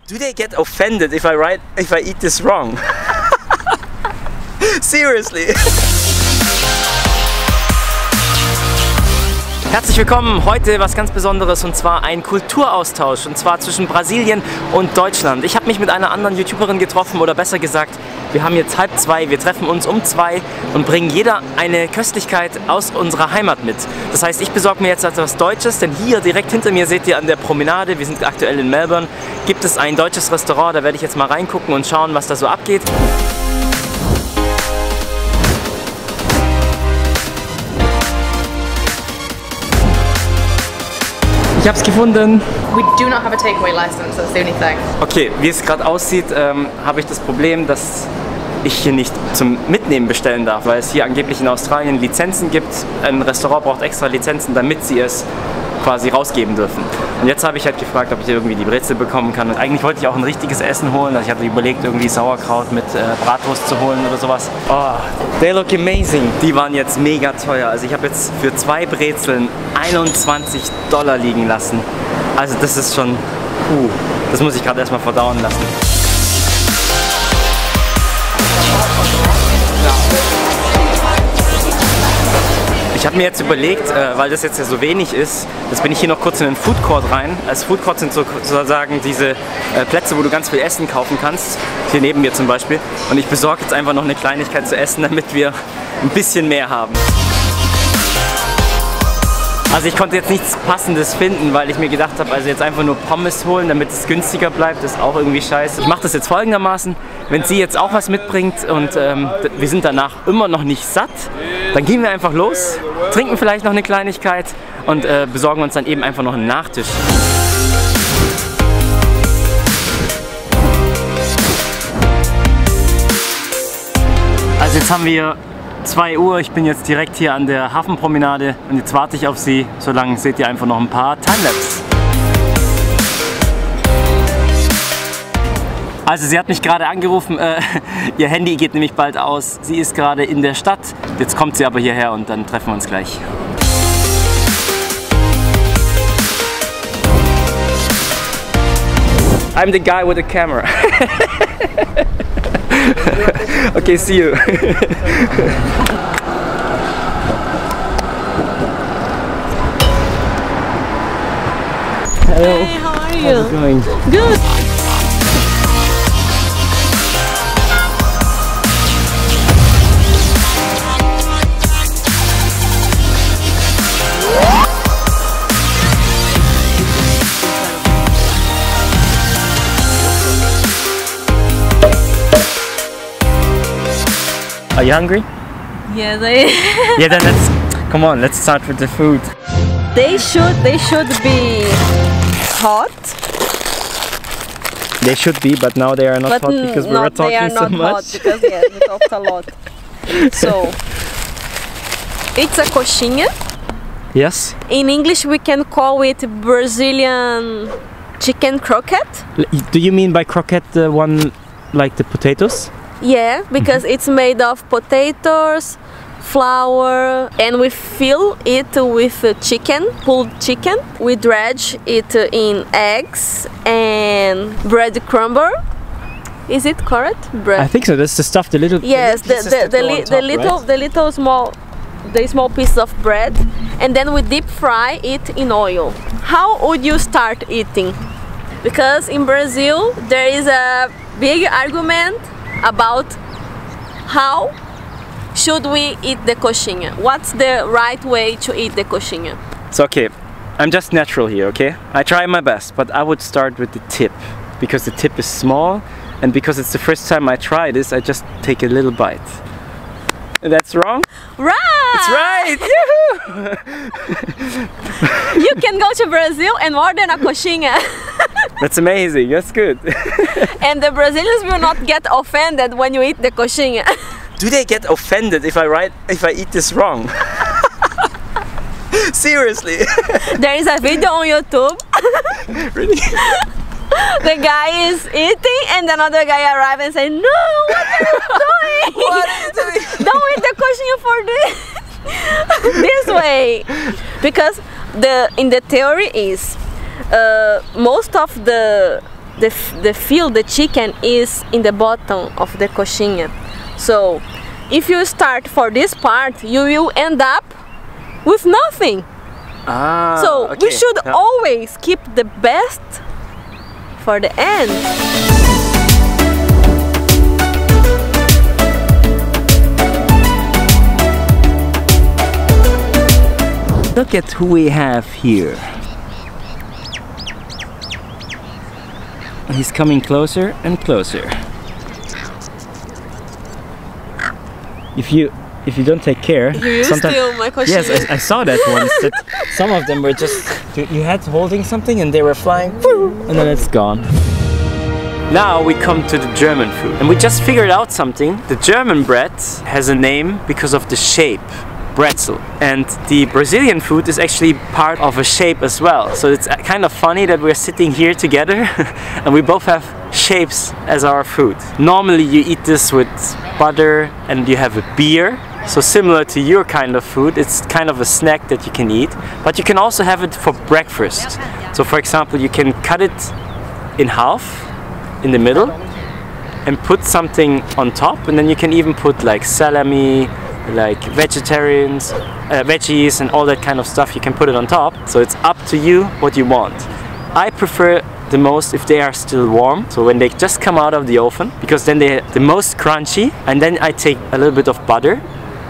Do they get offended if I eat this wrong? Seriously. Herzlich willkommen, heute was ganz Besonderes und zwar ein Kulturaustausch und zwar zwischen Brasilien und Deutschland. Ich habe mich mit einer anderen YouTuberin getroffen oder besser gesagt, wir haben jetzt 1:30, wir treffen uns um 2 und bringen jeder eine Köstlichkeit aus unserer Heimat mit. Das heißt, ich besorge mir jetzt etwas Deutsches, denn hier direkt hinter mir seht ihr an der Promenade, wir sind aktuell in Melbourne, gibt es ein deutsches Restaurant, da werde ich jetzt mal reingucken und schauen, was da so abgeht. Ich hab's gefunden. We do not have a takeaway license, that's the only thing. Okay, wie es gerade aussieht, habe ich das Problem, dass ich hier nicht zum Mitnehmen bestellen darf, weil es hier angeblich in Australien Lizenzen gibt. Ein Restaurant braucht extra Lizenzen, damit sie es quasi rausgeben dürfen. Und jetzt habe ich halt gefragt, ob ich irgendwie die Brezel bekommen kann. Und eigentlich wollte ich auch ein richtiges Essen holen. Also ich hatte überlegt, irgendwie Sauerkraut mit Bratwurst zu holen oder sowas. Oh, they look amazing. Die waren jetzt mega teuer. Also ich habe jetzt für 2 Brezeln $21 liegen lassen. Also das ist schon, das muss ich gerade erstmal verdauen lassen. Ich habe mir jetzt überlegt, weil das jetzt ja so wenig ist, jetzt bin ich hier noch kurz in den Food Court rein. Als Food Court sind sozusagen diese Plätze, wo du ganz viel Essen kaufen kannst. Hier neben mir zum Beispiel. Und ich besorge jetzt einfach noch eine Kleinigkeit zu essen, damit wir ein bisschen mehr haben. Also ich konnte jetzt nichts Passendes finden, weil ich mir gedacht habe, also jetzt einfach nur Pommes holen, damit es günstiger bleibt, ist auch irgendwie scheiße. Ich mache das jetzt folgendermaßen, wenn sie jetzt auch was mitbringt und wir sind danach immer noch nicht satt, dann gehen wir einfach los, trinken vielleicht noch eine Kleinigkeit und besorgen uns dann eben einfach noch einen Nachtisch. Also jetzt haben wir 2 Uhr, ich bin jetzt direkt hier an der Hafenpromenade und jetzt warte ich auf sie. Solange seht ihr einfach noch ein paar Timelapse. Also sie hat mich gerade angerufen, ihr Handy geht nämlich bald aus. Sie ist gerade in der Stadt, jetzt kommt sie aber hierher und dann treffen wir uns gleich. I'm the guy with the camera. Okay, see you. Hello. Hey, how are you? How's it going? Good. Are you hungry? Yes, Yeah, then let's start with the food. They should be hot. They should be, but now they are not hot because we were talking so much. They are not hot because yes, we talked a lot. So, it's a coxinha. Yes. In English we can call it Brazilian chicken croquette. Do you mean by croquette the one like the potatoes? Yeah, because it's made of potatoes, flour, and we fill it with chicken, pulled chicken. We dredge it in eggs and bread crumble. Is it correct? Bread. I think so. That's the stuff. The little. Yes, the small pieces of bread, and then we deep fry it in oil. How would you start eating? Because in Brazil there is a big argument about how should we eat the coxinha. What's the right way to eat the coxinha? It's okay. I'm just natural here, okay? I try my best, but I would start with the tip because the tip is small and because it's the first time I try this, I just take a little bite. That's wrong? Right! It's right! Yoo-hoo! You can go to Brazil and order a coxinha. That's amazing, that's good. And the Brazilians will not get offended when you eat the coxinha. Do they get offended if I eat this wrong? Seriously? There is a video on YouTube. Really? The guy is eating and another guy arrives and says, no, what are you doing? What are you doing? Don't eat the coxinha for this way. Because in the theory is most of the the chicken is in the bottom of the coxinha. So if you start for this part, you will end up with nothing. So we should always keep the best for the end. Look at who we have here. He's coming closer and closer. If you don't take care, you steal my coxinha. Yes, I saw that once. That some of them were just you had holding something and they were flying, and then it's gone. Now we come to the German food, and we just figured out something. The German bread has a name because of the shape. Brezel. And the Brazilian food is actually part of a shape as well. So it's kind of funny that we're sitting here together and we both have shapes as our food. Normally you eat this with butter and you have a beer. So similar to your kind of food, it's kind of a snack that you can eat. But you can also have it for breakfast. So for example, you can cut it in half in the middle and put something on top, and then you can even put like salami, like veggies and all that kind of stuff. You can put it on top, so it's up to you what you want. I prefer the most if they are still warm, so when they just come out of the oven, because then they're the most crunchy. And then I take a little bit of butter.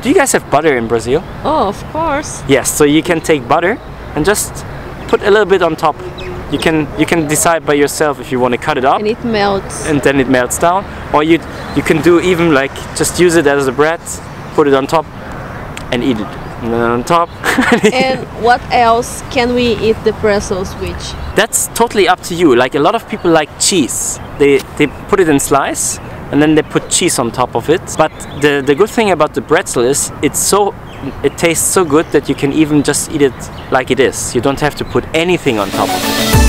Do you guys have butter in Brazil? Oh, of course. Yes, so you can take butter and just put a little bit on top. You can decide by yourself if you want to cut it up. And it melts. And then it melts down. Or you can do even like just use it as a bread, put it on top and eat it. And then on top. And what else can we eat the pretzels with? That's totally up to you. Like a lot of people like cheese. They put it in slice and then they put cheese on top of it. But the good thing about the Brezel is it tastes so good that you can even just eat it like it is. You don't have to put anything on top of it.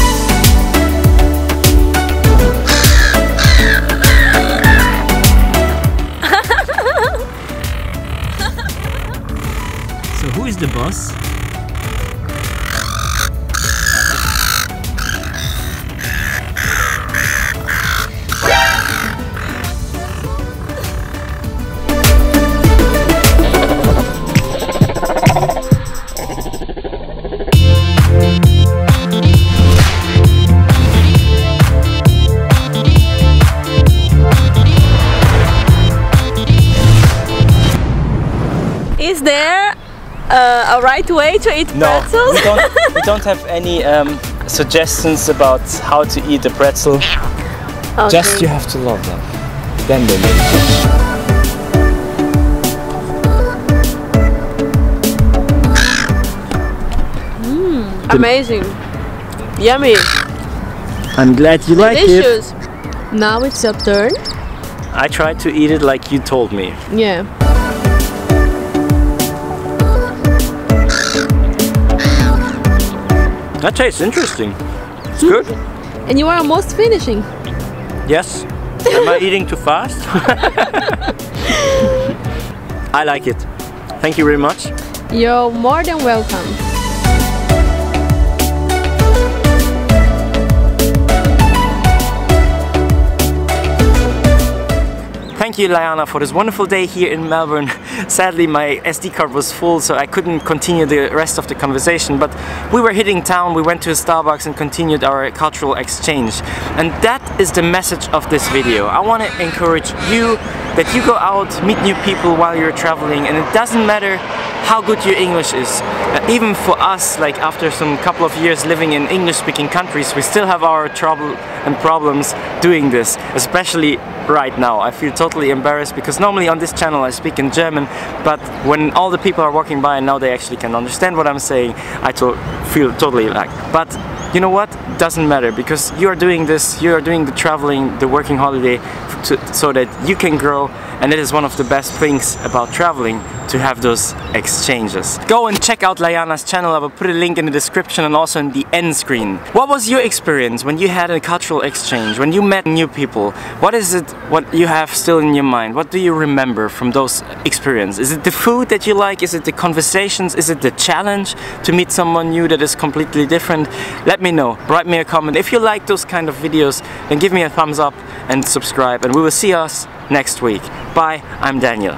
So who is the boss? Is there a right way to eat pretzels? No, we don't have any suggestions about how to eat a pretzel. Okay. Just you have to love them. Then they make it. Amazing. Yummy. I'm glad you like Delicious. Now it's your turn. I tried to eat it like you told me. Yeah. That tastes interesting. It's good. And you are almost finishing. Yes. Am I eating too fast? I like it. Thank you very much. You're more than welcome. Thank you, Layana, for this wonderful day here in Melbourne. Sadly, my SD card was full, so I couldn't continue the rest of the conversation, but we were hitting town, we went to a Starbucks and continued our cultural exchange. And that is the message of this video. I want to encourage you that you go out, meet new people while you're traveling, and it doesn't matter how good your English is. Even for us, like after some couple of years living in English-speaking countries, we still have our trouble and problems doing this, especially right now. I feel totally embarrassed because normally on this channel I speak in German, but when all the people are walking by and now they actually can understand what I'm saying, I feel totally like. But you know what? Doesn't matter, because you are doing this, you are doing the traveling, the working holiday so that you can grow, and it is one of the best things about traveling, to have those exchanges. Go and check out Layana's channel. I will put a link in the description and also in the end screen. What was your experience when you had a cultural exchange, when you met new people? What is it what you have still in your mind? What do you remember from those experiences? Is it the food that you like? Is it the conversations? Is it the challenge to meet someone new that is completely different? Let let me know. Write me a comment. If you like those kind of videos, then give me a thumbs up and subscribe, and we will see us next week. Bye, I'm Daniel.